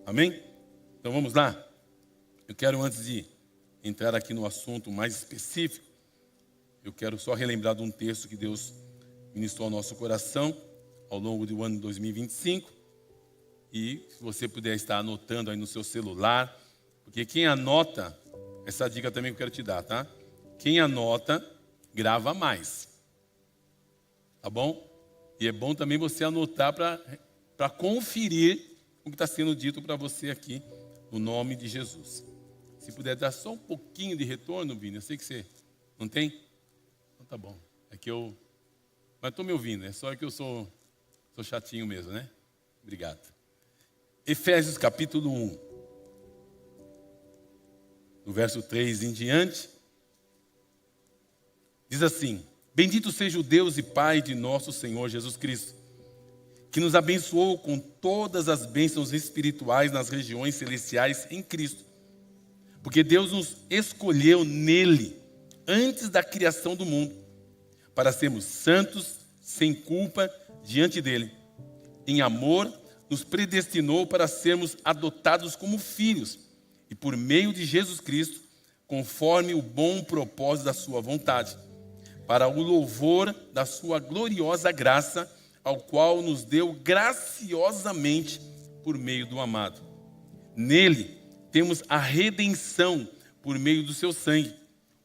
Amém? Então vamos lá? Eu quero, antes de entrar aqui no assunto mais específico, eu quero só relembrar de um texto que Deus ministrou ao nosso coração ao longo do ano de 2025. E se você puder estar anotando aí no seu celular, porque quem anota, essa dica também que eu quero te dar, tá? Quem anota, grava mais. Tá bom? E é bom também você anotar para conferir o que está sendo dito para você aqui, no nome de Jesus. Se puder dar só um pouquinho de retorno, Vini, eu sei que você não tem? Então tá bom. É que eu... Mas estou me ouvindo, é só que eu sou chatinho mesmo, né? Obrigado. Efésios capítulo 1. No verso 3 em diante, diz assim: Bendito seja o Deus e Pai de nosso Senhor Jesus Cristo, que nos abençoou com todas as bênçãos espirituais nas regiões celestiais em Cristo. Porque Deus nos escolheu nele, antes da criação do mundo, para sermos santos, sem culpa, diante dele. Em amor, nos predestinou para sermos adotados como filhos, e por meio de Jesus Cristo, conforme o bom propósito da sua vontade, para o louvor da sua gloriosa graça, ao qual nos deu graciosamente por meio do amado. Nele temos a redenção por meio do seu sangue,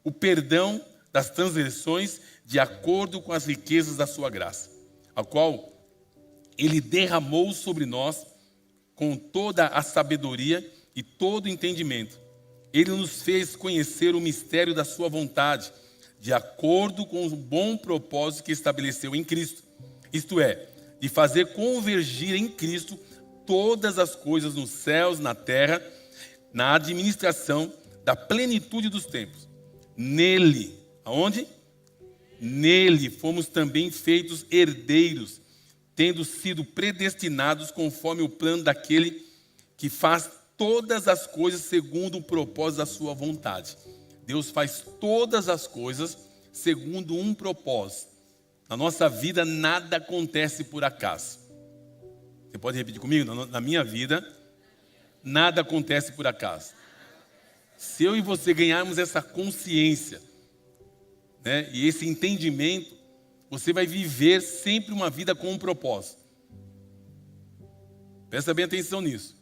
o perdão das transgressões de acordo com as riquezas da sua graça, a qual ele derramou sobre nós com toda a sabedoria e todo o entendimento. Ele nos fez conhecer o mistério da sua vontade, de acordo com o bom propósito que estabeleceu em Cristo. Isto é, de fazer convergir em Cristo todas as coisas nos céus, na terra, na administração da plenitude dos tempos. Nele, aonde? Nele fomos também feitos herdeiros, tendo sido predestinados conforme o plano daquele que faz todas as coisas segundo o propósito da sua vontade. Deus faz todas as coisas segundo um propósito. Na nossa vida nada acontece por acaso. Você pode repetir comigo? Na minha vida, nada acontece por acaso. Se eu e você ganharmos essa consciência, né, e esse entendimento, você vai viver sempre uma vida com um propósito. Presta bem atenção nisso.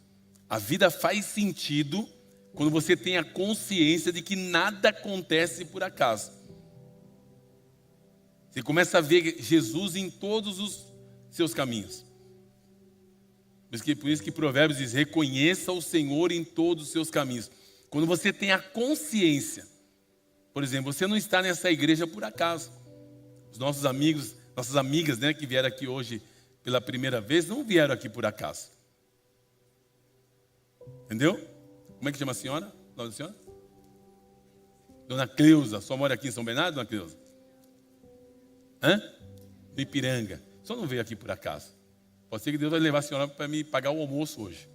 A vida faz sentido quando você tem a consciência de que nada acontece por acaso. Você começa a ver Jesus em todos os seus caminhos. Por isso que Provérbios diz: reconheça o Senhor em todos os seus caminhos. Quando você tem a consciência, por exemplo, você não está nessa igreja por acaso. Os nossos amigos, nossas amigas, né, que vieram aqui hoje pela primeira vez, não vieram aqui por acaso. Entendeu? Como é que chama a senhora? O nome da senhora? Dona Cleusa. Só mora aqui em São Bernardo, Dona Cleusa? No Ipiranga. Só não veio aqui por acaso. Pode ser que Deus vai levar a senhora para me pagar o almoço hoje.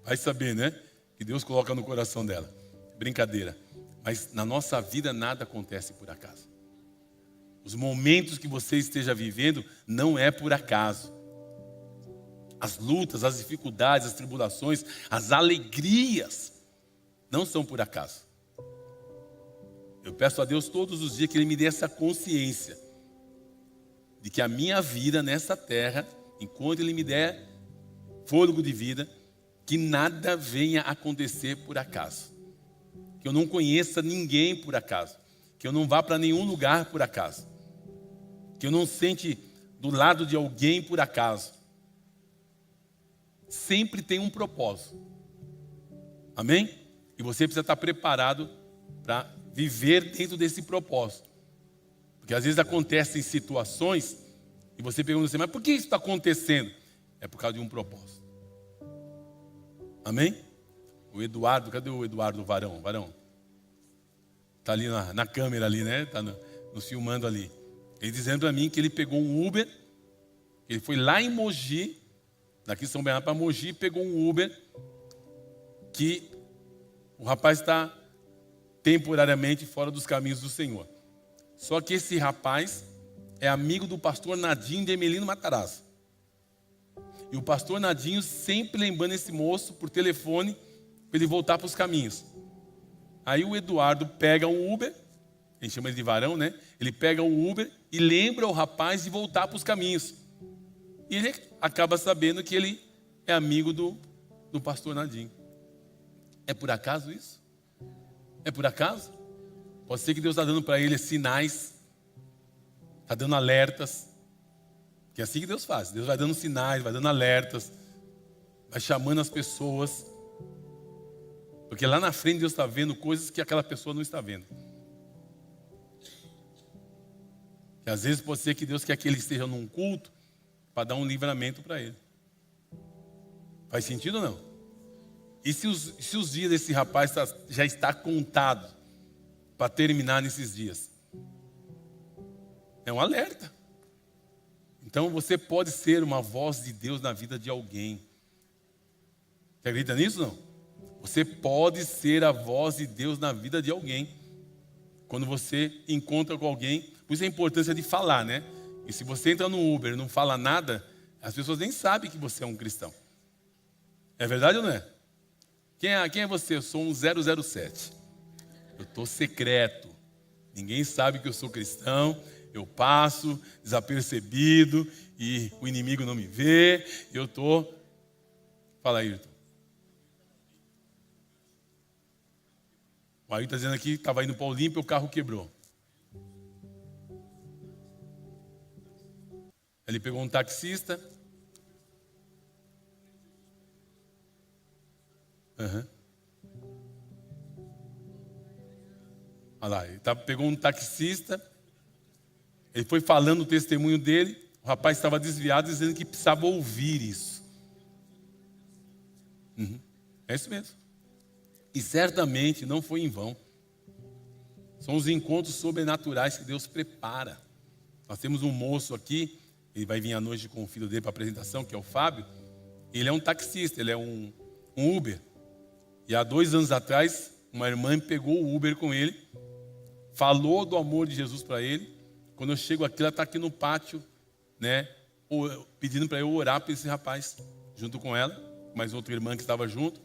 Vai saber, né? Que Deus coloca no coração dela. Brincadeira. Mas na nossa vida nada acontece por acaso. Os momentos que você esteja vivendo não é por acaso. As lutas, as dificuldades, as tribulações, as alegrias não são por acaso. Eu peço a Deus todos os dias que Ele me dê essa consciência de que a minha vida nessa terra, enquanto Ele me der fôlego de vida, que nada venha acontecer por acaso. Que eu não conheça ninguém por acaso. Que eu não vá para nenhum lugar por acaso. Que eu não sente do lado de alguém por acaso. Sempre tem um propósito. Amém? E você precisa estar preparado para viver dentro desse propósito. Porque às vezes acontecem situações e você pergunta assim: mas por que isso está acontecendo? É por causa de um propósito. Amém? O Eduardo, cadê o Eduardo Varão? Está ali na câmera ali, né? Está nos filmando ali. Ele dizendo para mim que ele pegou um Uber, ele foi lá em Mogi, daqui de São Bernardo para Mogi, pegou um Uber, que o rapaz está temporariamente fora dos caminhos do Senhor. Só que esse rapaz é amigo do pastor Nadim de Emelino Matarazzo. E o pastor Nadinho sempre lembrando esse moço por telefone para ele voltar para os caminhos. Aí o Eduardo pega um Uber, a gente chama ele de varão, né? Ele pega o Uber e lembra o rapaz de voltar para os caminhos. E ele acaba sabendo que ele é amigo do pastor Nadinho. É por acaso isso? É por acaso? Pode ser que Deus está dando para ele sinais, está dando alertas. Que é assim que Deus faz. Deus vai dando sinais, vai dando alertas, vai chamando as pessoas. Porque lá na frente Deus está vendo coisas que aquela pessoa não está vendo. E às vezes pode ser que Deus quer que ele esteja num culto para dar um livramento para ele. Faz sentido ou não? E se os dias desse rapaz já está contado para terminar nesses dias? É um alerta. Então você pode ser uma voz de Deus na vida de alguém. Você acredita nisso ou não? Você pode ser a voz de Deus na vida de alguém. Quando você encontra com alguém, por isso a importância de falar, né? E se você entra no Uber e não fala nada, as pessoas nem sabem que você é um cristão. É verdade ou não é? Quem é você? Eu sou um 007. Eu estou secreto. Ninguém sabe que eu sou cristão. Eu passo desapercebido e o inimigo não me vê. Eu estou... Fala aí, Ayrton. O Ayrton está dizendo aqui que estava indo para o Olímpia e o carro quebrou. Ele pegou um taxista. Uhum. Olha lá, ele pegou um taxista. Ele foi falando o testemunho dele. O rapaz estava desviado, dizendo que precisava ouvir isso. Uhum. É isso mesmo. E certamente não foi em vão. São os encontros sobrenaturais que Deus prepara. Nós temos um moço aqui, ele vai vir à noite com o filho dele para a apresentação, que é o Fábio. Ele é um taxista, ele é um Uber. E há 2 anos atrás, uma irmã pegou o Uber com ele, falou do amor de Jesus para ele. Quando eu chego aqui, ela está aqui no pátio, né, pedindo para eu orar por esse rapaz, junto com ela, mais outra irmã que estava junto.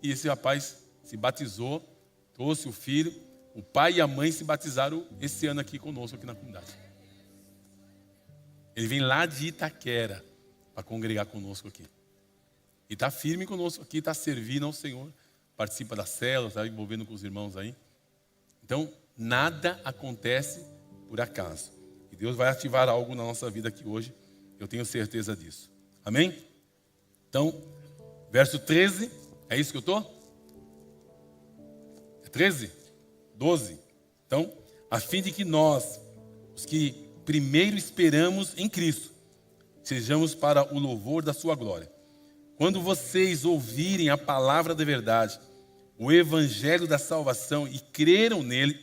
E esse rapaz se batizou, trouxe o filho, o pai e a mãe se batizaram esse ano aqui conosco, aqui na comunidade. Ele vem lá de Itaquera para congregar conosco aqui. E está firme conosco aqui, está servindo ao Senhor, participa das células, está envolvendo com os irmãos aí. Então, nada acontece por acaso. E Deus vai ativar algo na nossa vida aqui hoje, eu tenho certeza disso. Amém? Então, verso 13, é isso que eu estou? 13? 12. Então, a fim de que nós, os que primeiro esperamos em Cristo, sejamos para o louvor da sua glória. Quando vocês ouvirem a palavra da verdade, o evangelho da salvação e creram nele,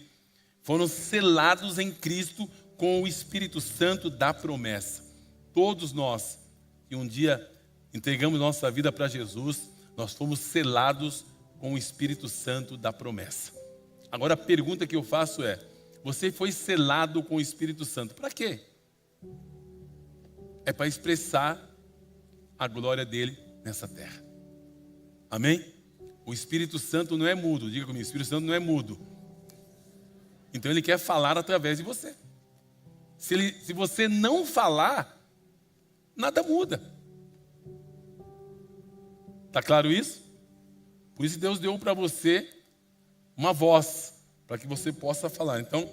foram selados em Cristo com o Espírito Santo da promessa. Todos nós, que um dia entregamos nossa vida para Jesus, nós fomos selados com o Espírito Santo da promessa. Agora a pergunta que eu faço é: você foi selado com o Espírito Santo para quê? É para expressar a glória dele nessa terra. Amém? O Espírito Santo não é mudo. Diga comigo, o Espírito Santo não é mudo. Então ele quer falar através de você. Se você não falar, nada muda. Está claro isso? Por isso Deus deu para você uma voz, para que você possa falar. Então,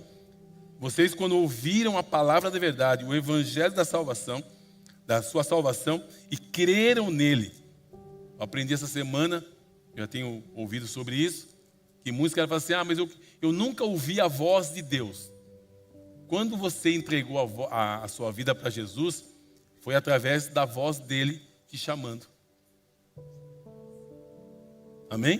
vocês quando ouviram a palavra da verdade, o evangelho da salvação, da sua salvação, e creram nele. Eu aprendi essa semana, eu já tenho ouvido sobre isso, que muitos querem falar assim: mas eu nunca ouvi a voz de Deus. Quando você entregou a sua vida para Jesus, foi através da voz dele te chamando. Amém?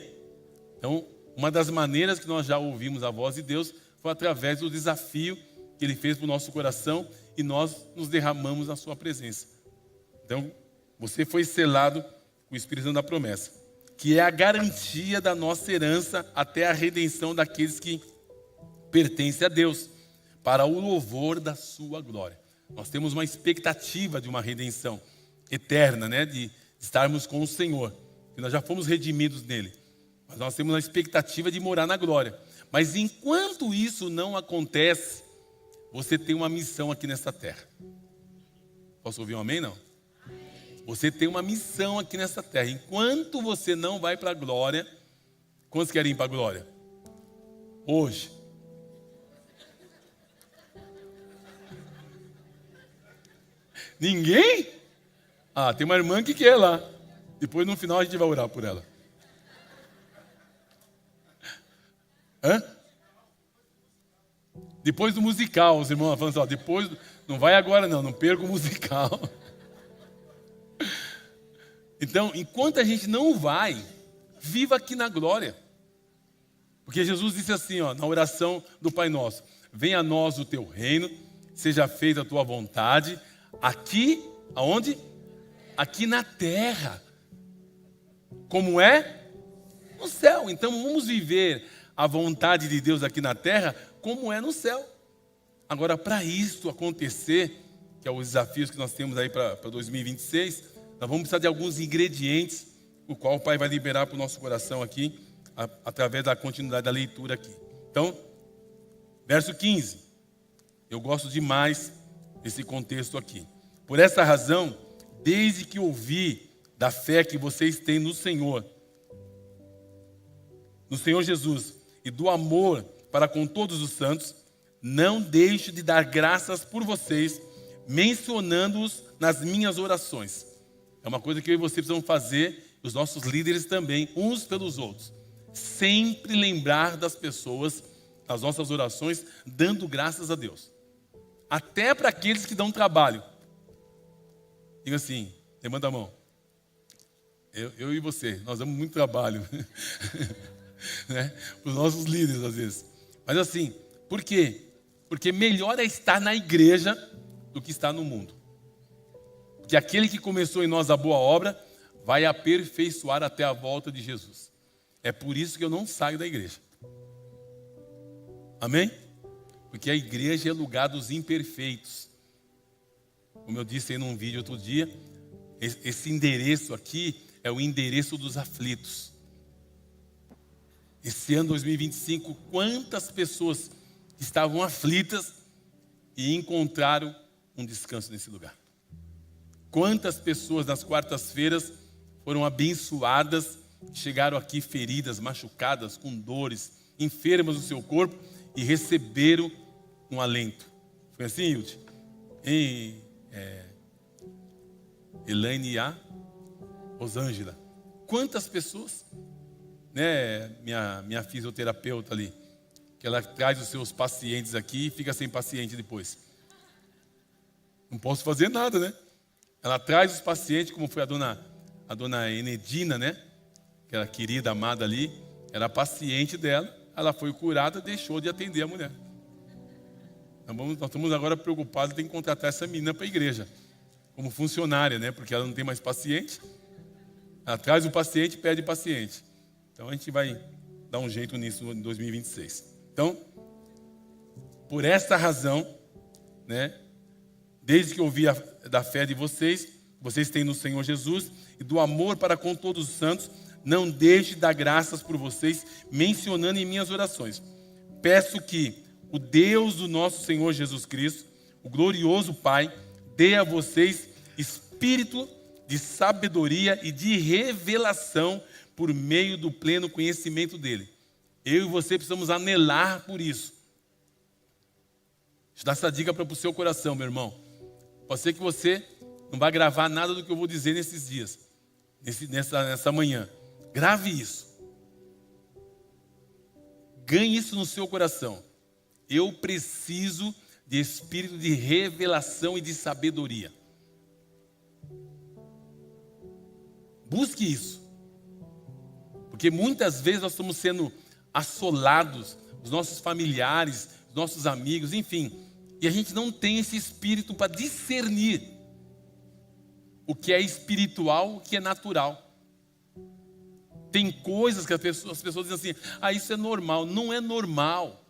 Então, uma das maneiras que nós já ouvimos a voz de Deus foi através do desafio que ele fez para o nosso coração e nós nos derramamos na sua presença. Então, você foi selado com o Espírito Santo da promessa, que é a garantia da nossa herança até a redenção daqueles que pertencem a Deus, para o louvor da sua glória. Nós temos uma expectativa de uma redenção. eterna, né? De estarmos com o Senhor. E nós já fomos redimidos nele. Mas nós temos a expectativa de morar na glória. Mas enquanto isso não acontece, você tem uma missão aqui nessa terra. Posso ouvir um amém, não? Você tem uma missão aqui nessa terra. Enquanto você não vai para a glória, quantos querem ir para a glória? Hoje. Ninguém? Ah, tem uma irmã que quer lá. Depois no final a gente vai orar por ela. Hã? Depois do musical, os irmãos falando assim, ó, depois, não vai agora não perca o musical. Então, enquanto a gente não vai, viva aqui na glória. Porque Jesus disse assim, ó, na oração do Pai Nosso: venha a nós o teu reino, seja feita a tua vontade, aqui, aonde? Aqui na terra. Como é? No céu. Então vamos viver a vontade de Deus aqui na terra como é no céu. Agora, para isso acontecer, que é os desafios que nós temos aí para 2026, nós vamos precisar de alguns ingredientes, o qual o Pai vai liberar para o nosso coração aqui, através da continuidade da leitura aqui. Então, verso 15. Eu gosto demais desse contexto aqui. Por essa razão, desde que ouvi da fé que vocês têm no Senhor Jesus, e do amor para com todos os santos, não deixo de dar graças por vocês, mencionando-os nas minhas orações. É uma coisa que eu e você precisamos fazer, os nossos líderes também, uns pelos outros. Sempre lembrar das pessoas, nas nossas orações, dando graças a Deus. Até para aqueles que dão trabalho. Diga assim, levanta a mão. Eu e você, nós damos muito trabalho. Né? Os nossos líderes, às vezes. Mas assim, por quê? Porque melhor é estar na igreja do que estar no mundo. Porque aquele que começou em nós a boa obra vai aperfeiçoar até a volta de Jesus. É por isso que eu não saio da igreja. Amém? Porque a igreja é lugar dos imperfeitos. Como eu disse aí num vídeo outro dia, esse endereço aqui é o endereço dos aflitos. Esse ano 2025, quantas pessoas estavam aflitas e encontraram um descanso nesse lugar? Quantas pessoas nas quartas-feiras foram abençoadas, chegaram aqui feridas, machucadas, com dores, enfermas no seu corpo e receberam um alento? Foi assim, Hilde? Elaine e a Rosângela. Quantas pessoas, né? Minha fisioterapeuta ali, que ela traz os seus pacientes aqui e fica sem paciente depois. Não posso fazer nada, né? Ela traz os pacientes, como foi a dona Enedina, né? Aquela querida, amada ali, era paciente dela, ela foi curada, deixou de atender a mulher. Nós estamos agora preocupados em contratar essa menina para a igreja, como funcionária, né? Porque ela não tem mais paciente. Ela traz o paciente e pede paciente. Então a gente vai dar um jeito nisso em 2026. Então, por esta razão, né? Desde que ouvi da fé de vocês têm no Senhor Jesus e do amor para com todos os santos, não deixe de dar graças por vocês, mencionando em minhas orações. Peço que o Deus do nosso Senhor Jesus Cristo, o glorioso Pai, dê a vocês espírito de sabedoria e de revelação por meio do pleno conhecimento dele. Eu e você precisamos anelar por isso. Deixa eu dar essa dica para o seu coração, meu irmão. Pode ser que você não vai gravar nada do que eu vou dizer nesses dias, nessa manhã. Grave isso. Ganhe isso no seu coração. Eu preciso de espírito de revelação e de sabedoria. Busque isso. Porque muitas vezes nós estamos sendo assolados, os nossos familiares, os nossos amigos, enfim. E a gente não tem esse espírito para discernir o que é espiritual, o que é natural. Tem coisas que as pessoas dizem assim, isso é normal. Não é normal.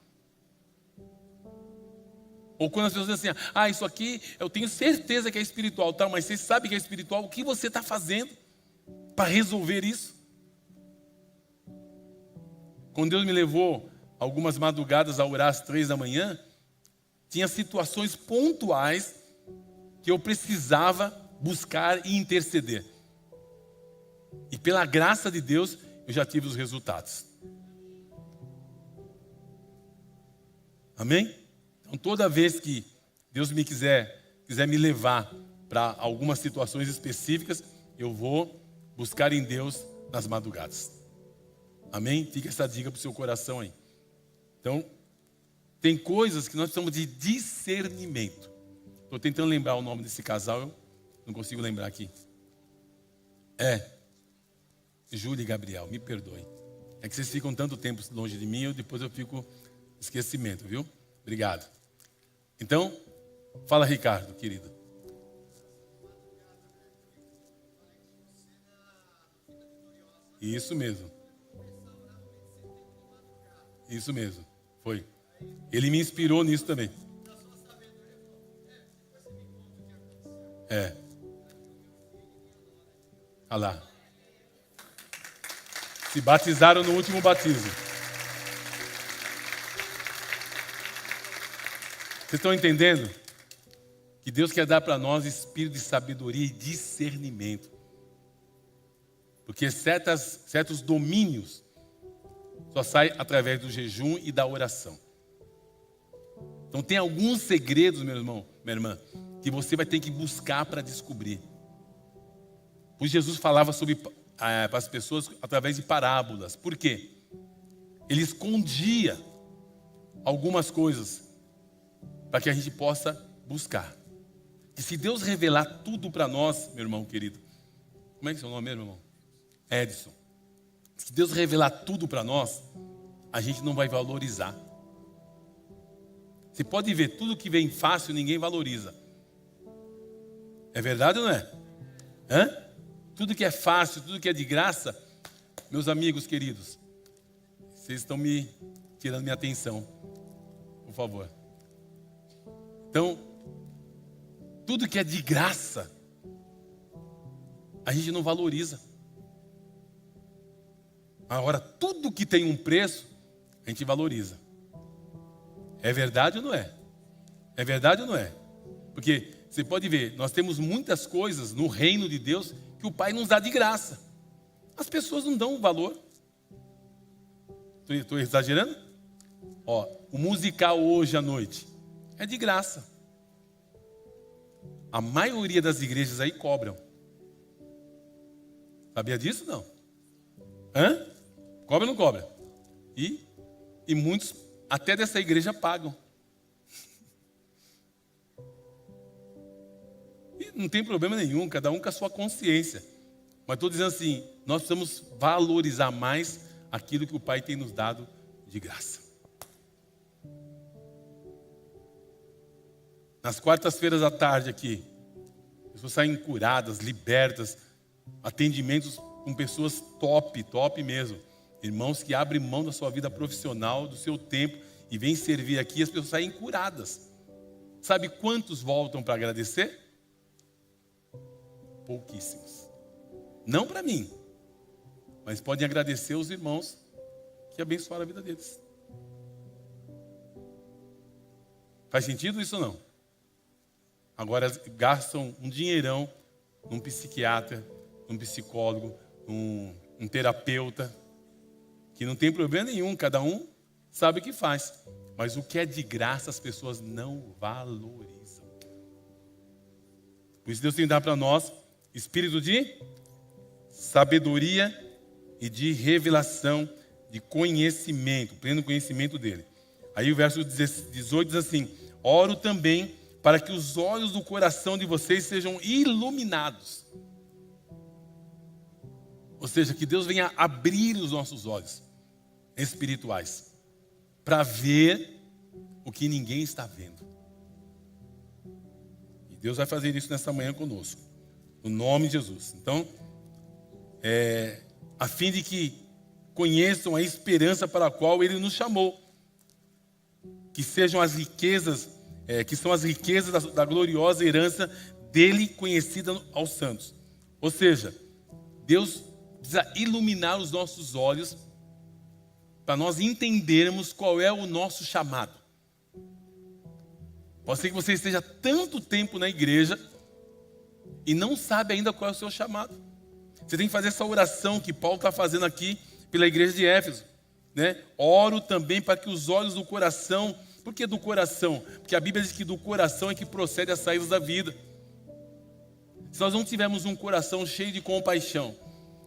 Ou quando as pessoas dizem assim, isso aqui eu tenho certeza que é espiritual, tá? Mas você sabe que é espiritual, o que você está fazendo para resolver isso? Quando Deus me levou algumas madrugadas a orar às 3 da manhã, tinha situações pontuais que eu precisava buscar e interceder. E pela graça de Deus, eu já tive os resultados. Amém? Então, toda vez que Deus quiser me levar para algumas situações específicas, eu vou buscar em Deus nas madrugadas. Amém? Fica essa dica para o seu coração aí. Então, tem coisas que nós precisamos de discernimento. Estou tentando lembrar o nome desse casal, eu não consigo lembrar aqui. Júlia e Gabriel, me perdoe. É que vocês ficam tanto tempo longe de mim, depois eu fico esquecimento, viu? Obrigado. Então, fala, Ricardo, querido. Isso mesmo. Isso mesmo, foi. Ele me inspirou nisso também. Olha lá. Se batizaram no último batismo. Vocês estão entendendo? Que Deus quer dar para nós espírito de sabedoria e discernimento. Porque certos domínios só saem através do jejum e da oração. Então tem alguns segredos, meu irmão, minha irmã, que você vai ter que buscar para descobrir. Pois Jesus falava para as pessoas através de parábolas. Por quê? Ele escondia algumas coisas para que a gente possa buscar. E se Deus revelar tudo para nós, meu irmão querido, como é que é o seu nome mesmo, irmão? Edson. Se Deus revelar tudo para nós, a gente não vai valorizar. Você pode ver, tudo que vem fácil, ninguém valoriza. É verdade ou não é? Tudo que é fácil, tudo que é de graça, meus amigos queridos, vocês estão me tirando minha atenção, por favor. Então, tudo que é de graça, a gente não valoriza. Agora, tudo que tem um preço, a gente valoriza. É verdade ou não é? É verdade ou não é? Porque você pode ver, nós temos muitas coisas no reino de Deus que o Pai nos dá de graça. As pessoas não dão valor. Estou exagerando? O musical hoje à noite é de graça. A maioria das igrejas aí cobram. Sabia disso? Não. Cobra ou não cobra? E muitos até dessa igreja pagam. E não tem problema nenhum, cada um com a sua consciência. Mas estou dizendo assim, nós precisamos valorizar mais aquilo que o Pai tem nos dado de graça. Nas quartas-feiras à tarde aqui, pessoas saem curadas, libertas, atendimentos com pessoas top mesmo. Irmãos que abrem mão da sua vida profissional, do seu tempo e vêm servir aqui, as pessoas saem curadas. Sabe quantos voltam para agradecer? Pouquíssimos. Não para mim, mas podem agradecer os irmãos que abençoaram a vida deles. Faz sentido isso ou não? Agora gastam um dinheirão num psiquiatra, num psicólogo, num terapeuta, que não tem problema nenhum, cada um sabe o que faz. Mas o que é de graça as pessoas não valorizam. Por isso Deus tem que dar para nós espírito de sabedoria e de revelação, de conhecimento, pleno conhecimento dele. Aí o verso 18 diz assim: oro também para que os olhos do coração de vocês sejam iluminados. Ou seja, que Deus venha abrir os nossos olhos espirituais para ver o que ninguém está vendo. E Deus vai fazer isso nessa manhã conosco, no nome de Jesus. Então, a fim de que conheçam a esperança para a qual Ele nos chamou, que sejam as riquezas que são as riquezas da gloriosa herança dele conhecida aos santos. Ou seja, Deus precisa iluminar os nossos olhos para nós entendermos qual é o nosso chamado. Pode ser que você esteja tanto tempo na igreja e não sabe ainda qual é o seu chamado. Você tem que fazer essa oração que Paulo está fazendo aqui pela igreja de Éfeso, né? Oro também para que os olhos do coração... Por que do coração? Porque a Bíblia diz que do coração é que procede as saídas da vida. Se nós não tivermos um coração cheio de compaixão,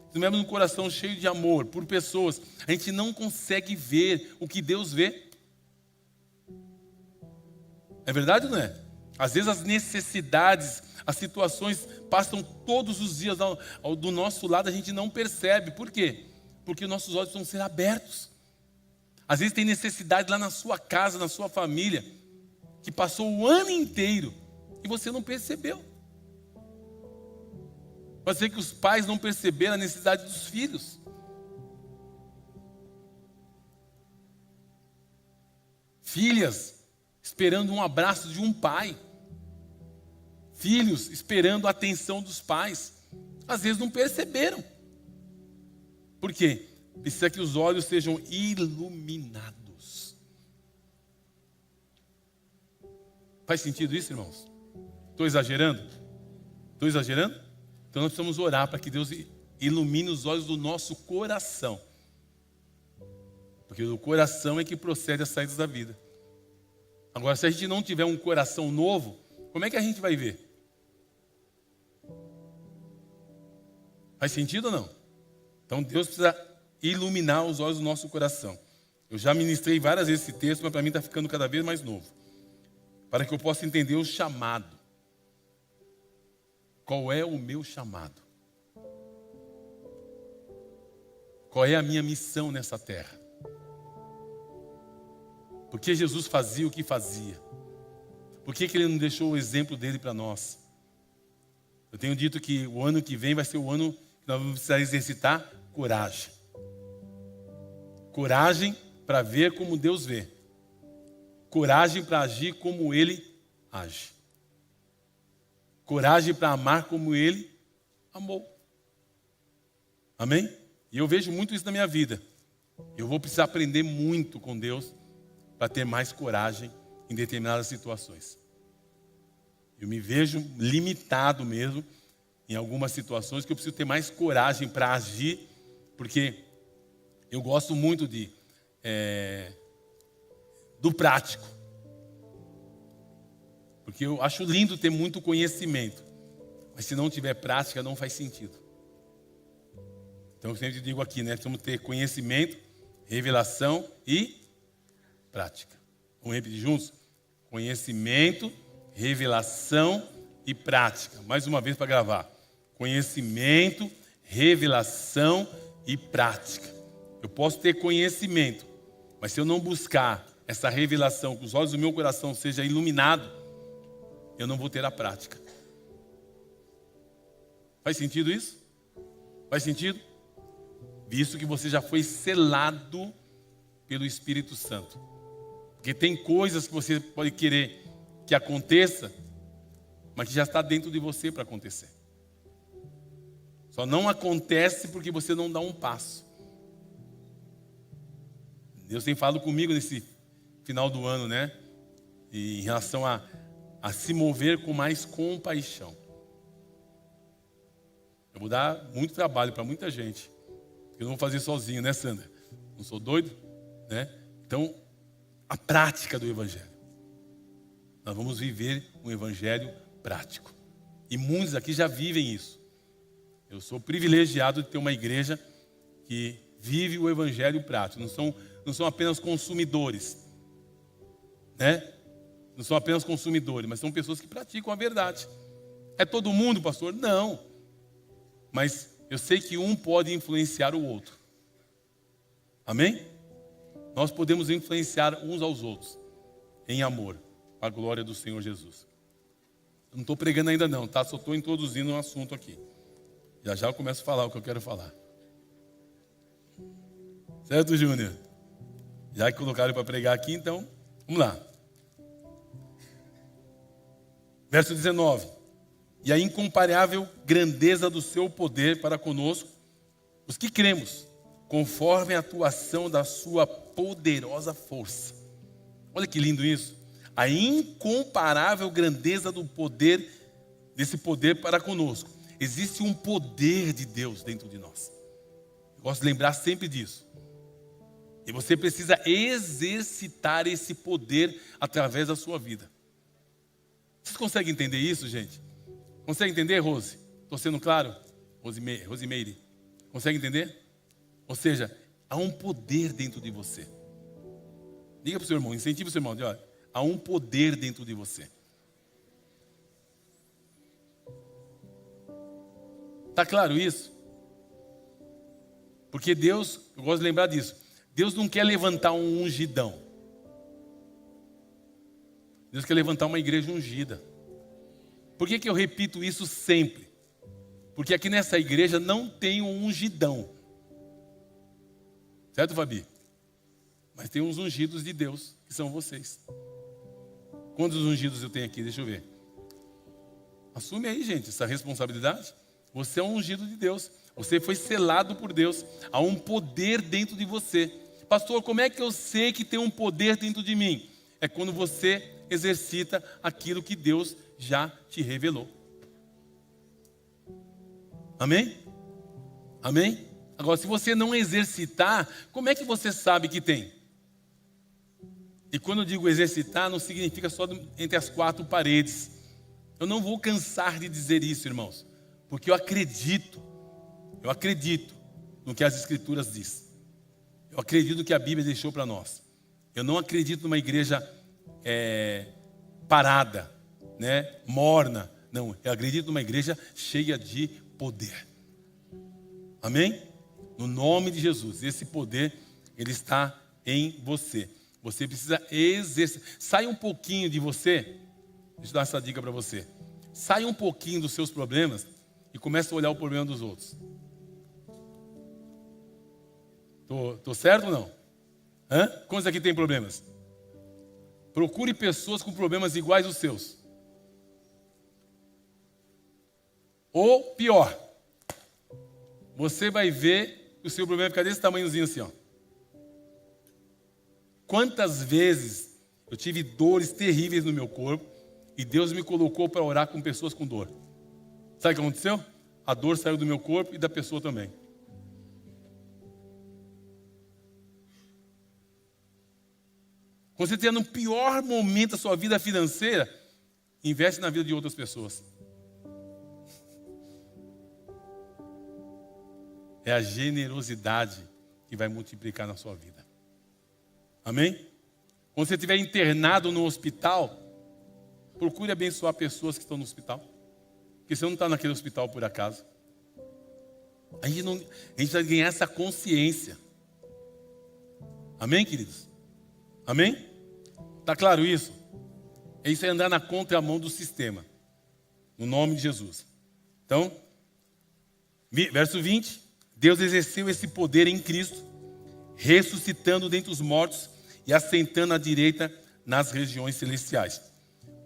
se tivermos um coração cheio de amor por pessoas, a gente não consegue ver o que Deus vê. É verdade ou não é? Às vezes as necessidades, as situações passam todos os dias do nosso lado, a gente não percebe. Por quê? Porque nossos olhos precisam ser abertos. Às vezes tem necessidade lá na sua casa, na sua família, que passou o ano inteiro e você não percebeu. Pode ser que os pais não perceberam a necessidade dos filhos. Filhas esperando um abraço de um pai. Filhos esperando a atenção dos pais. Às vezes não perceberam. Por quê? Precisa que os olhos sejam iluminados. Faz sentido isso, irmãos? Estou exagerando? Estou exagerando? Então nós precisamos orar para que Deus ilumine os olhos do nosso coração. Porque do coração é que procede as saídas da vida. Agora, se a gente não tiver um coração novo, como é que a gente vai ver? Faz sentido ou não? Então Deus precisa iluminar os olhos do nosso coração. Eu já ministrei várias vezes esse texto, mas para mim está ficando cada vez mais novo. Para que eu possa entender o chamado. Qual é o meu chamado? Qual é a minha missão nessa terra? Por que Jesus fazia o que fazia? Por que Ele não deixou o exemplo dele para nós? Eu tenho dito que o ano que vem vai ser o ano que nós vamos precisar exercitar coragem. Coragem para ver como Deus vê. Coragem para agir como Ele age. Coragem para amar como Ele amou. Amém? E eu vejo muito isso na minha vida. Eu vou precisar aprender muito com Deus para ter mais coragem em determinadas situações. Eu me vejo limitado mesmo em algumas situações que eu preciso ter mais coragem para agir, porque eu gosto muito do prático. Porque eu acho lindo ter muito conhecimento. Mas se não tiver prática, não faz sentido. Então eu sempre digo aqui, né? Precisamos ter conhecimento, revelação e prática. Vamos repetir juntos? Conhecimento, revelação e prática. Mais uma vez para gravar. Conhecimento, revelação e prática. Eu posso ter conhecimento, mas se eu não buscar essa revelação, que os olhos do meu coração sejam iluminados, eu não vou ter a prática. Faz sentido isso? Faz sentido? Visto que você já foi selado pelo Espírito Santo. Porque tem coisas que você pode querer que aconteça, mas que já está dentro de você para acontecer. Só não acontece porque você não dá um passo. Deus tem falado comigo nesse final do ano, né? E em relação a se mover com mais compaixão. Eu vou dar muito trabalho para muita gente. Eu não vou fazer sozinho, né, Sandra? Não sou doido, né? Então, a prática do Evangelho. Nós vamos viver um Evangelho prático. E muitos aqui já vivem isso. Eu sou privilegiado de ter uma igreja que vive o Evangelho prático. Não são apenas consumidores, né? Não são apenas consumidores, mas são pessoas que praticam a verdade. É todo mundo, pastor? Não. Mas eu sei que um pode influenciar o outro. Amém? Nós podemos influenciar uns aos outros em amor, a glória do Senhor Jesus. Eu não estou pregando ainda não, tá? Só estou introduzindo um assunto aqui. Já já eu começo a falar o que eu quero falar. Certo, Júnior? Já que colocaram para pregar aqui, então, vamos lá. Verso 19. E a incomparável grandeza do seu poder para conosco, os que cremos, conforme a atuação da sua poderosa força. Olha que lindo isso. A incomparável grandeza do poder, desse poder para conosco. Existe um poder de Deus dentro de nós. Eu gosto de lembrar sempre disso. E você precisa exercitar esse poder através da sua vida. Vocês conseguem entender isso, gente? Consegue entender, Rose? Estou sendo claro? Rosimeire. Consegue entender? Ou seja, há um poder dentro de você. Diga para o seu irmão, incentive o seu irmão. Olha, há um poder dentro de você. Está claro isso? Porque Deus, eu gosto de lembrar disso, Deus não quer levantar um ungidão. Deus quer levantar uma igreja ungida. Por que eu repito isso sempre? Porque aqui nessa igreja não tem um ungidão. Certo, Fabi? Mas tem uns ungidos de Deus, que são vocês. Quantos ungidos eu tenho aqui? Deixa eu ver. Assume aí, gente, essa responsabilidade. Você é um ungido de Deus. Você foi selado por Deus. Há um poder dentro de você. Pastor, como é que eu sei que tem um poder dentro de mim? É quando você exercita aquilo que Deus já te revelou. Amém? Amém? Agora, se você não exercitar, como é que você sabe que tem? E quando eu digo exercitar, não significa só entre as quatro paredes. Eu não vou cansar de dizer isso, irmãos. Porque eu acredito no que as Escrituras dizem. Eu acredito no que a Bíblia deixou para nós. Eu não acredito numa igreja parada, né, morna. Não, eu acredito numa igreja cheia de poder. Amém? No nome de Jesus, esse poder, ele está em você. Você precisa exercer. Sai um pouquinho de você. Deixa eu dar essa dica para você. Sai um pouquinho dos seus problemas e começa a olhar o problema dos outros. Tô certo ou não? Quantos aqui tem problemas? Procure pessoas com problemas iguais aos seus. Ou pior, você vai ver que o seu problema fica desse tamanhozinho assim, ó. Quantas vezes eu tive dores terríveis no meu corpo e Deus me colocou para orar com pessoas com dor. Sabe o que aconteceu? A dor saiu do meu corpo e da pessoa também. Quando você estiver no pior momento da sua vida financeira, investe na vida de outras pessoas. É a generosidade que vai multiplicar na sua vida. Amém? Quando você estiver internado no hospital, procure abençoar pessoas que estão no hospital. Porque você não está naquele hospital por acaso. A gente vai ganhar essa consciência. Amém, queridos? Amém? Está claro isso? Isso é andar na contramão do sistema. No nome de Jesus. Então, verso 20. Deus exerceu esse poder em Cristo, ressuscitando dentre os mortos e assentando à direita nas regiões celestiais.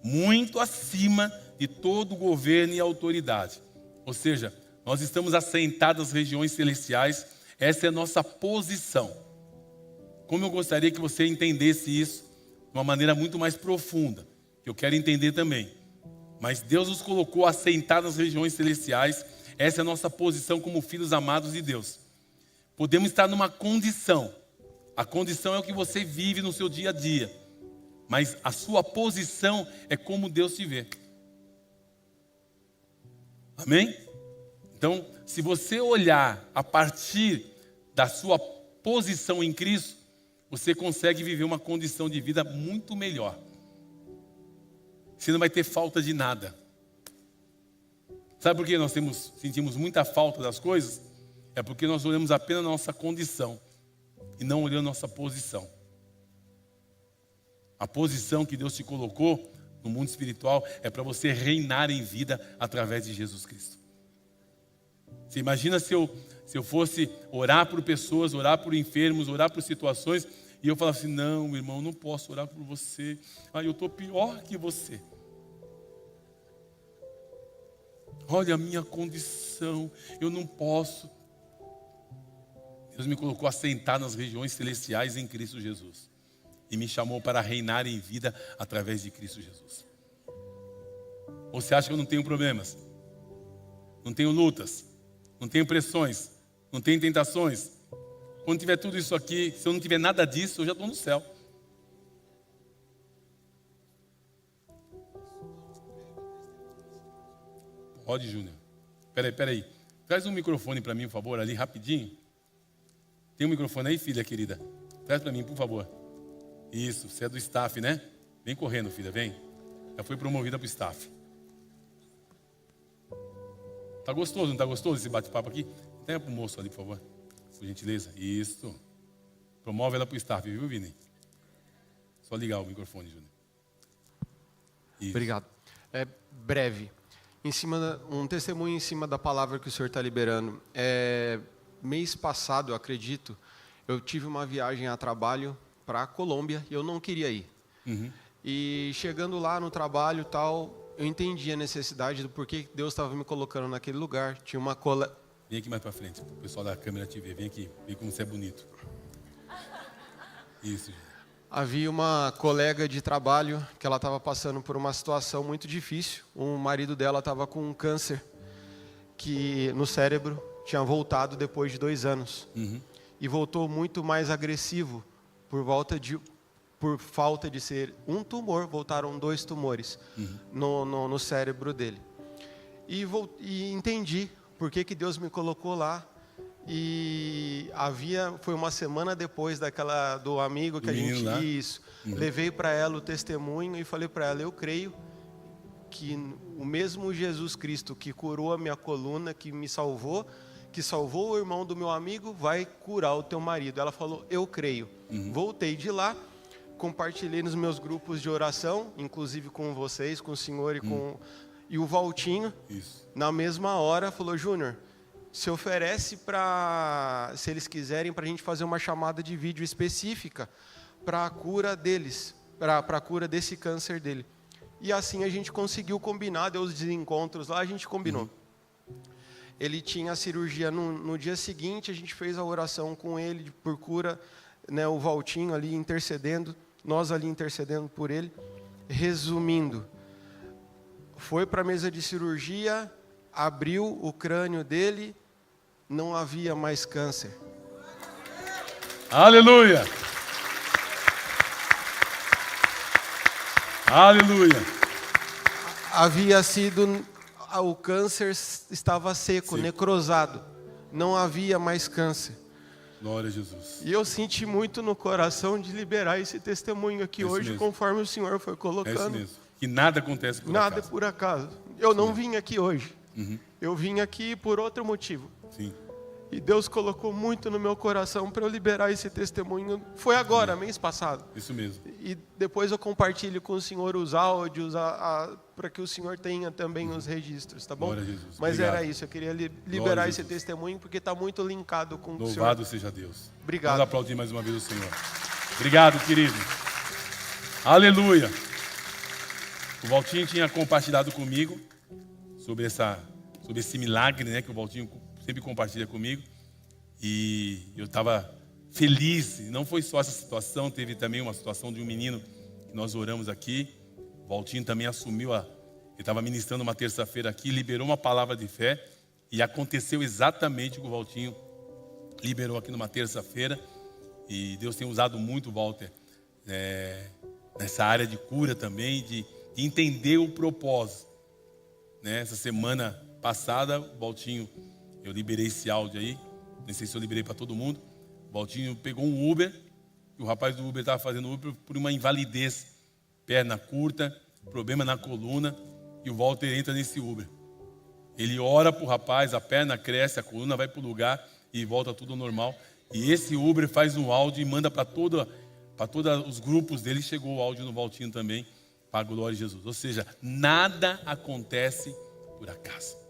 Muito acima de todo governo e autoridade. Ou seja, nós estamos assentados nas regiões celestiais. Essa é a nossa posição. Como eu gostaria que você entendesse isso de uma maneira muito mais profunda, que eu quero entender também. Mas Deus nos colocou assentados nas regiões celestiais. Essa é a nossa posição como filhos amados de Deus. Podemos estar numa condição. A condição é o que você vive no seu dia a dia. Mas a sua posição é como Deus te vê. Amém? Então, se você olhar a partir da sua posição em Cristo, você consegue viver uma condição de vida muito melhor. Você não vai ter falta de nada. Sabe por que nós sentimos muita falta das coisas? É porque nós olhamos apenas a nossa condição e não olhamos a nossa posição. A posição que Deus te colocou no mundo espiritual é para você reinar em vida através de Jesus Cristo. Você imagina se eu fosse orar por pessoas, orar por enfermos, orar por situações, e eu falasse, não, meu irmão, não posso orar por você. Eu estou pior que você. Olha a minha condição, eu não posso. Deus me colocou assentado nas regiões celestiais em Cristo Jesus. E me chamou para reinar em vida através de Cristo Jesus. Ou você acha que eu não tenho problemas? Não tenho lutas? Não tenho pressões? Não tenho tentações? Quando tiver tudo isso aqui, se eu não tiver nada disso, eu já estou no céu. Pode, Júnior. Peraí. Traz um microfone para mim, por favor, ali, rapidinho. Tem um microfone aí, filha querida? Traz para mim, por favor. Isso, você é do staff, né? Vem correndo, filha, vem. Já foi promovida para o staff. Tá gostoso, não tá gostoso esse bate-papo aqui? Tenha para o moço ali, por favor. Por gentileza. Isso. Promove ela para o staff, viu, Vini? Só ligar o microfone, Júnior. Obrigado. É breve. Um testemunho em cima da palavra que o senhor está liberando. Mês passado, eu acredito, eu tive uma viagem a trabalho para a Colômbia e eu não queria ir. Uhum. E chegando lá no trabalho tal, eu entendi a necessidade do porquê Deus estava me colocando naquele lugar. Tinha uma colega... Vem aqui mais para frente, o pessoal da câmera te ver. Vem aqui, vem como você é bonito. Isso. Havia uma colega de trabalho que ela estava passando por uma situação muito difícil. O marido dela estava com um câncer no cérebro, tinha voltado depois de 2 anos. Uhum. E voltou muito mais agressivo por falta de ser um tumor, voltaram 2 tumores no cérebro dele. E entendi por que Deus me colocou lá. E foi uma semana depois do amigo que a gente levei para ela o testemunho e falei para ela: eu creio que o mesmo Jesus Cristo que curou a minha coluna, que me salvou, que salvou o irmão do meu amigo, vai curar o teu marido. Ela falou: eu creio. Voltei de lá, compartilhei nos meus grupos de oração, inclusive com vocês, com o senhor e o Valtinho. Isso. Na mesma hora falou: Júnior, se oferece se eles quiserem, para a gente fazer uma chamada de vídeo específica para a cura deles, para a cura desse câncer dele. E assim a gente conseguiu combinar, deu os desencontros lá, a gente combinou. Ele tinha a cirurgia no dia seguinte, a gente fez a oração com ele por cura, né, o Valtinho ali intercedendo, nós ali intercedendo por ele. Resumindo, foi para a mesa de cirurgia, abriu o crânio dele, não havia mais câncer. Aleluia! Aleluia! O câncer estava seco, necrosado. Não havia mais câncer. Glória a Jesus. E eu senti muito no coração de liberar esse testemunho aqui hoje, mesmo. Conforme o Senhor foi colocando. É isso mesmo. Que nada acontece por Nada acaso. é por acaso. Eu não vim aqui hoje. Uhum. Eu vim aqui por outro motivo. Sim. E Deus colocou muito no meu coração para eu liberar esse testemunho. Foi agora, mês passado. Isso mesmo. E depois eu compartilho com o senhor os áudios, para que o senhor tenha também os registros, tá bom? Glória a Jesus. Mas Obrigado. era isso, eu queria Glória liberar a esse Jesus. testemunho, porque está muito linkado com o senhor. Louvado seja Deus. Obrigado. Vamos aplaudir mais uma vez o Senhor. Obrigado, querido. Aleluia. O Valtinho tinha compartilhado comigo sobre esse milagre, né, que o Valtinho sempre compartilha comigo. E eu estava feliz. Não foi só essa situação, teve também uma situação de um menino que nós oramos aqui. O Valtinho também assumiu ele estava ministrando uma terça-feira aqui, liberou uma palavra de fé e aconteceu exatamente o que o Valtinho liberou aqui numa terça-feira. E Deus tem usado muito o Walter nessa área de cura também, de entender o propósito. Essa semana passada, o Valtinho, eu liberei esse áudio aí. Nem sei se eu liberei para todo mundo. O Valtinho pegou um Uber. E o rapaz do Uber estava fazendo Uber por uma invalidez. Perna curta, problema na coluna. E o Walter entra nesse Uber. Ele ora para o rapaz, a perna cresce, a coluna vai para o lugar e volta tudo ao normal. E esse Uber faz um áudio e manda para todos os grupos dele. Chegou o áudio no Valtinho também, para a glória de Jesus. Ou seja, nada acontece por acaso.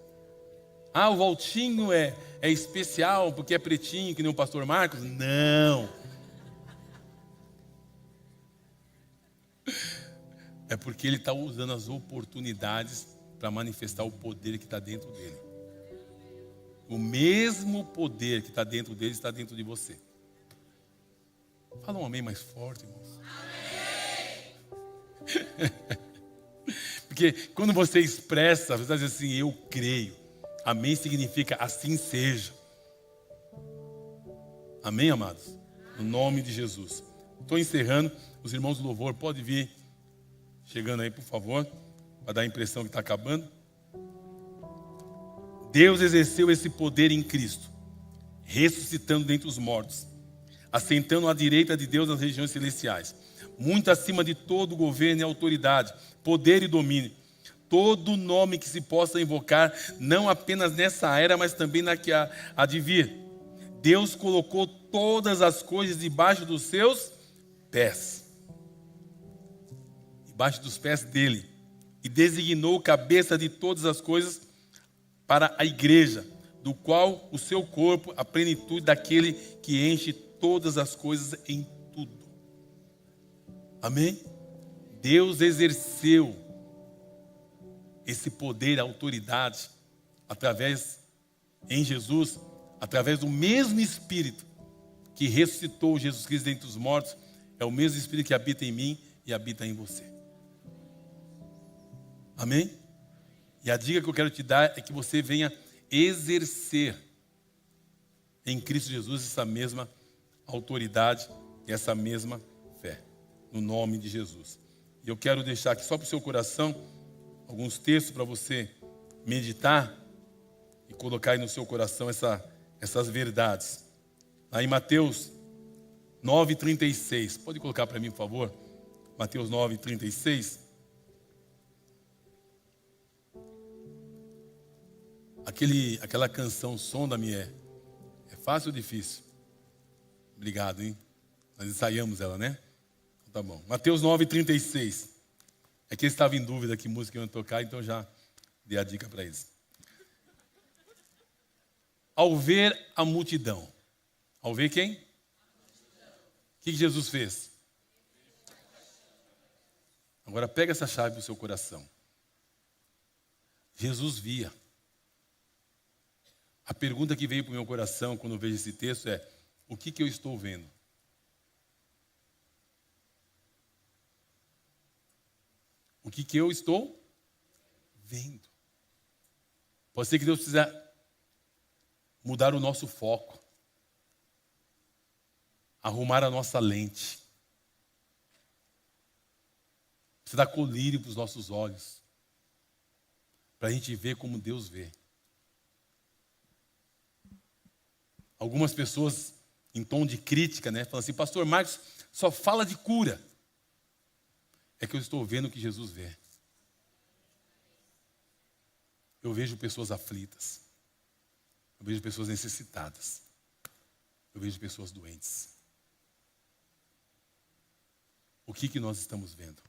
O Valtinho é especial porque é pretinho, que nem o pastor Marcos? Não. É porque ele está usando as oportunidades para manifestar o poder que está dentro dele. O mesmo poder que está dentro dele está dentro de você. Fala um amém mais forte, irmãos. Amém! Porque quando você expressa, você diz assim, eu creio. Amém significa assim seja. Amém, amados? No nome de Jesus. Estou encerrando. Os irmãos do louvor podem vir chegando aí, por favor, para dar a impressão que está acabando. Deus exerceu esse poder em Cristo, ressuscitando dentre os mortos, assentando à direita de Deus nas regiões celestiais, muito acima de todo governo e autoridade, poder e domínio, todo nome que se possa invocar, não apenas nessa era, mas também na que há de vir. Deus colocou todas as coisas debaixo dos seus pés, debaixo dos pés dele, e designou cabeça de todas as coisas para a igreja, do qual o seu corpo, a plenitude daquele que enche todas as coisas em tudo. Amém? Deus exerceu esse poder, a autoridade, em Jesus, através do mesmo Espírito que ressuscitou Jesus Cristo dentre os mortos, é o mesmo Espírito que habita em mim e habita em você. Amém? E a dica que eu quero te dar é que você venha exercer em Cristo Jesus essa mesma autoridade e essa mesma fé, no nome de Jesus. E eu quero deixar aqui só para o seu coração alguns textos para você meditar e colocar aí no seu coração essas verdades. Lá em Mateus 9:36, pode colocar para mim, por favor? Mateus 9:36. Aquela canção, Sonda-me, é fácil ou difícil? Obrigado, hein? Nós ensaiamos ela, né? Então, tá bom. Mateus 9:36. É que eles estavam em dúvida que música iam tocar, então já dei a dica para eles. Ao ver a multidão. Ao ver quem? O que Jesus fez? Agora pega essa chave do seu coração. Jesus via. A pergunta que veio para o meu coração quando eu vejo esse texto é: o que eu estou vendo? O que eu estou vendo? Pode ser que Deus precisa mudar o nosso foco, arrumar a nossa lente, precisa dar colírio para os nossos olhos, para a gente ver como Deus vê. Algumas pessoas, em tom de crítica, falam assim: pastor Marcos só fala de cura. É que eu estou vendo o que Jesus vê. Eu vejo pessoas aflitas. Eu vejo pessoas necessitadas. Eu vejo pessoas doentes. O que nós estamos vendo?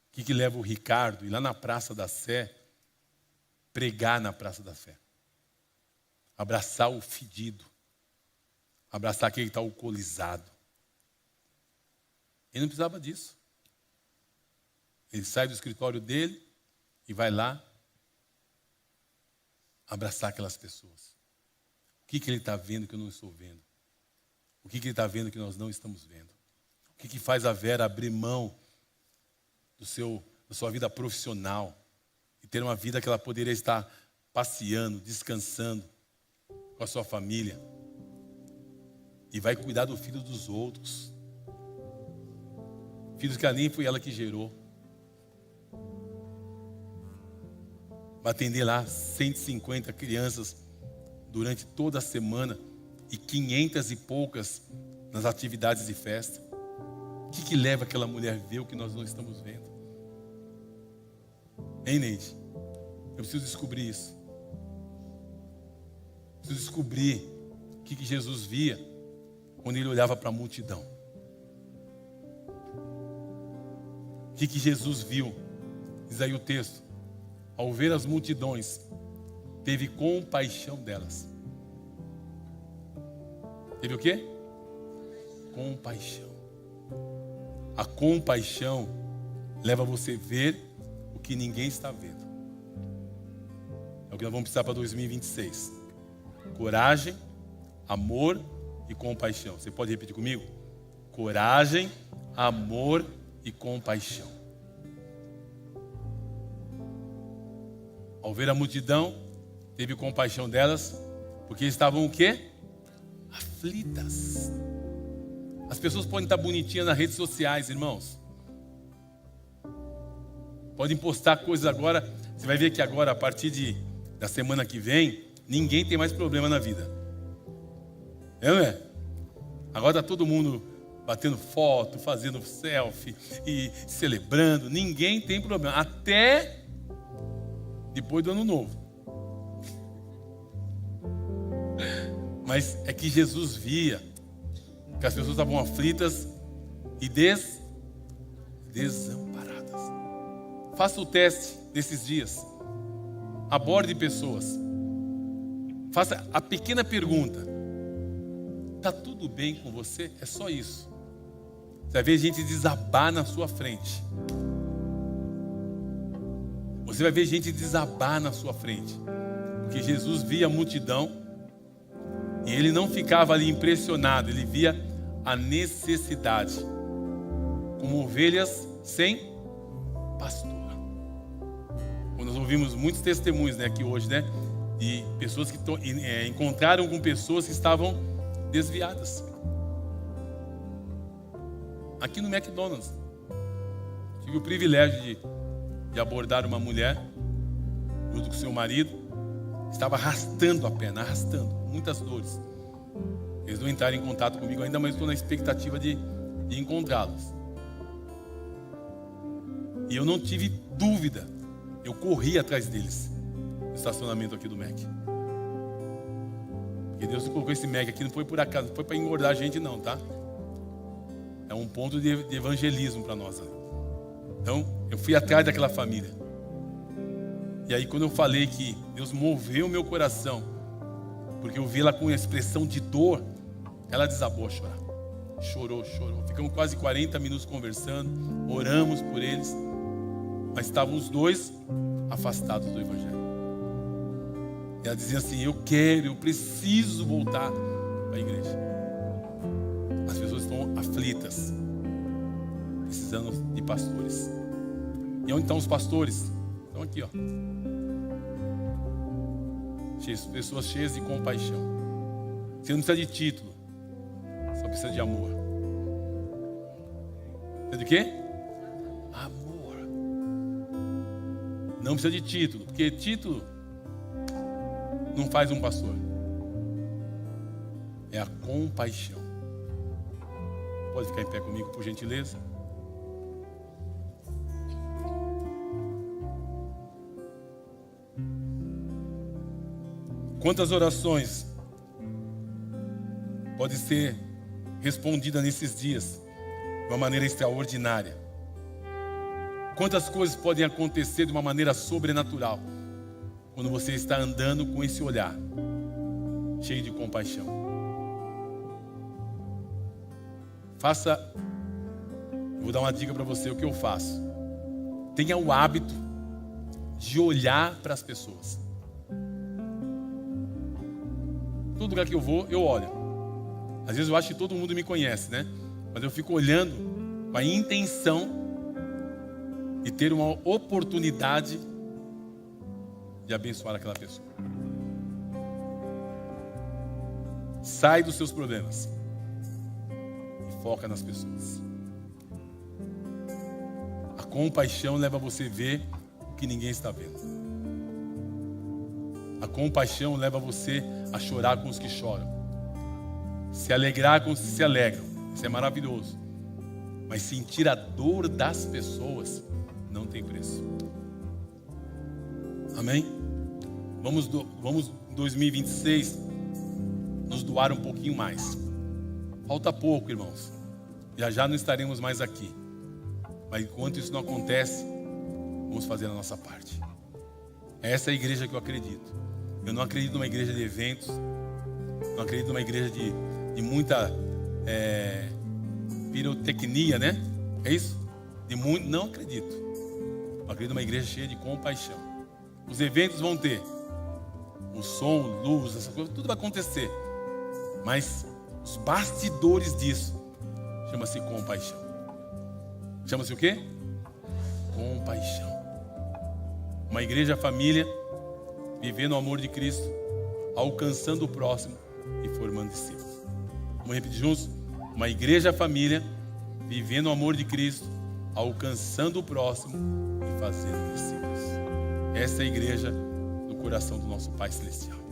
O que leva o Ricardo ir lá na Praça da Sé, pregar na Praça da Sé? Abraçar o fedido. Abraçar aquele que está alcoolizado. Ele não precisava disso. Ele sai do escritório dele e vai lá abraçar aquelas pessoas. O que ele está vendo que eu não estou vendo? O que ele está vendo que nós não estamos vendo? O que faz a Vera abrir mão da sua vida profissional e ter uma vida que ela poderia estar passeando, descansando com a sua família e vai cuidar do filho dos outros? Filhos que nem foi ela que gerou. Vai atender lá 150 crianças durante toda a semana e 500 e poucas nas atividades de festa. O que leva aquela mulher a ver o que nós não estamos vendo? Hein, Neide? Eu preciso descobrir isso. Preciso descobrir o que Jesus via quando ele olhava para a multidão. O que Jesus viu? Diz aí o texto. Ao ver as multidões, teve compaixão delas. Teve o quê? Compaixão. A compaixão leva você a ver o que ninguém está vendo. É o que nós vamos precisar para 2026. Coragem, amor e compaixão. Você pode repetir comigo? Coragem, amor e compaixão. Ao ver a multidão, teve compaixão delas, porque estavam o quê? Aflitas. As pessoas podem estar bonitinhas nas redes sociais, irmãos. Podem postar coisas agora. Você vai ver que agora, a partir da semana que vem, ninguém tem mais problema na vida. Não é? Agora está todo mundo batendo foto, fazendo selfie e celebrando. Ninguém tem problema. Até depois do ano novo. Mas é que Jesus via que as pessoas estavam aflitas e desamparadas. Faça o teste desses dias. Aborde pessoas. Faça a pequena pergunta: está tudo bem com você? É só isso. Você vai ver gente desabar na sua frente. Você vai ver gente desabar na sua frente. Porque Jesus via a multidão e ele não ficava ali impressionado. Ele via a necessidade. Como ovelhas sem pastor. Nós ouvimos muitos testemunhos, né, aqui hoje, né? De pessoas que encontraram com pessoas que estavam desviadas. Aqui no McDonald's, tive o privilégio de abordar uma mulher, junto com seu marido, estava arrastando a perna, arrastando, muitas dores. Eles não entraram em contato comigo ainda, mas estou na expectativa de encontrá-los. E eu não tive dúvida, eu corri atrás deles, no estacionamento aqui do Mac. Porque Deus colocou esse Mac aqui, não foi por acaso, não foi para engordar a gente não, tá? É um ponto de evangelismo para nós. Então, eu fui atrás daquela família. E aí quando eu falei que Deus moveu o meu coração, porque eu vi ela com uma expressão de dor, ela desabou a chorar. Chorou. Ficamos quase 40 minutos conversando, oramos por eles, mas estavam os dois afastados do Evangelho. E ela dizia assim: eu preciso voltar para a igreja. As pessoas estão aflitas, precisando de pastores. E onde estão os pastores? Estão aqui, ó. Pessoas cheias de compaixão. Você não precisa de título, só precisa de amor. Precisa de quê? Amor. Não precisa de título, porque título não faz um pastor. É a compaixão. Pode ficar em pé comigo, por gentileza? Quantas orações podem ser respondidas nesses dias de uma maneira extraordinária? Quantas coisas podem acontecer de uma maneira sobrenatural quando você está andando com esse olhar cheio de compaixão? Vou dar uma dica para você, o que eu faço. Tenha o hábito de olhar para as pessoas. Todo lugar que eu vou, eu olho. Às vezes eu acho que todo mundo me conhece, né? Mas eu fico olhando com a intenção de ter uma oportunidade de abençoar aquela pessoa. Sai dos seus problemas e foca nas pessoas. A compaixão leva você a ver o que ninguém está vendo. A compaixão leva você a chorar com os que choram, se alegrar com os que se alegram. Isso é maravilhoso. Mas sentir a dor das pessoas não tem preço. Amém? Vamos 2026 nos doar um pouquinho mais. Falta pouco, irmãos. Já não estaremos mais aqui. Mas enquanto isso não acontece, vamos fazer a nossa parte. Essa é a igreja que eu acredito. Eu não acredito numa igreja de eventos. Não acredito numa igreja de muita pirotecnia, né? É isso? Não acredito. Eu acredito numa igreja cheia de compaixão. Os eventos vão ter. O som, luz, essas coisas, tudo vai acontecer. Mas os bastidores disso chama-se compaixão. Chama-se o quê? Compaixão. Uma igreja família, vivendo o amor de Cristo, alcançando o próximo e formando discípulos. Vamos repetir juntos? Uma igreja família, vivendo o amor de Cristo, alcançando o próximo e fazendo discípulos. Essa é a igreja do coração do nosso Pai Celestial.